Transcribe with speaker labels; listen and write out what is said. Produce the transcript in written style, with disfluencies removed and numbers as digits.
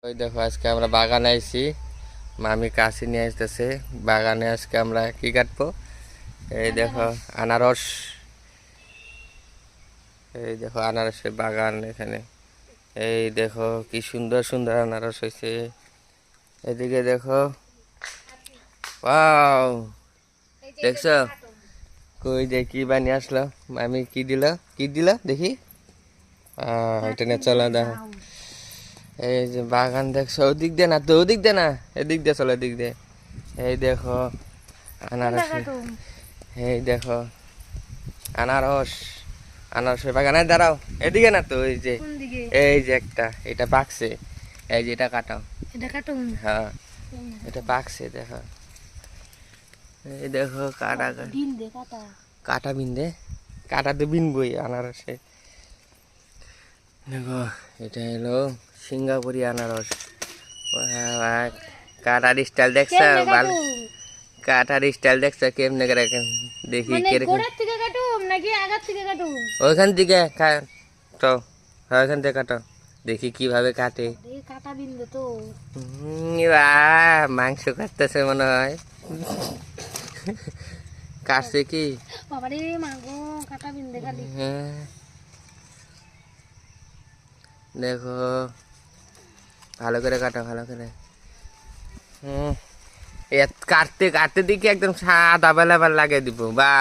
Speaker 1: ওই দেখো আজকে আমরা বাগানে আইছি, মামি কাশি নিয়ে আসতেছে। বাগানে আজকে আমরা কি কাটবো? এই দেখো আনারস, এই দেখো আনারসের বাগান এখানে। এই দেখো কি সুন্দর সুন্দর আনারস হয়েছে। এদিকে দেখো, ওয়াও, দেখছো? কই যে কি বানিয়ে আসলো মামি, কি দিল দেখি। এটা নিয়ে চলো দেখো। এই যে বাগান দেখছো, ওদিক দিয়ে না তো, ওদিক দিয়ে না, এদিক দিয়ে চলো, এদিক দিয়ে। এই দেখো আনারস, এই দেখো আনারস, আনারসের বাগানে দাঁড়াও, এদিকে না তো, ওই যে এই যে একটা, এটা পাকছে, এই যে এটা কাটাও,
Speaker 2: এটা কাটুন।
Speaker 1: হ্যাঁ এটা পাকছে দেখো। এই দেখো কাটা,
Speaker 2: দিন দে কাটা।
Speaker 1: কাটা বিনদে, কাটা তো বিনবই আনারসে। দেখো এটা হলো সিঙ্গাপুরি আনারস। কাটার স্টাইল দেখছো? ভালো কাটার স্টাইল দেখছো কেমনে করে? দেখি কিরকম।
Speaker 2: গোড়ার থেকে কাটুম নাকি আগার থেকে কাটুম?
Speaker 1: ওইখান থেকে কাটো, ওইখান থেকে কাটো, দেখি কিভাবে কাটে।
Speaker 2: কাটা বিন্দু তো
Speaker 1: মাংস কাটতেছে মনে হয়। কাটছে কি?
Speaker 2: বাবারে মাগো, কাটা বিন্দু খালি।
Speaker 1: হ্যাঁ দেখো, ভালো করে কাটো, ভালো করে। কাটতে কাটতে দেখি একদম সাদা বেলা লাগিয়ে দিব বা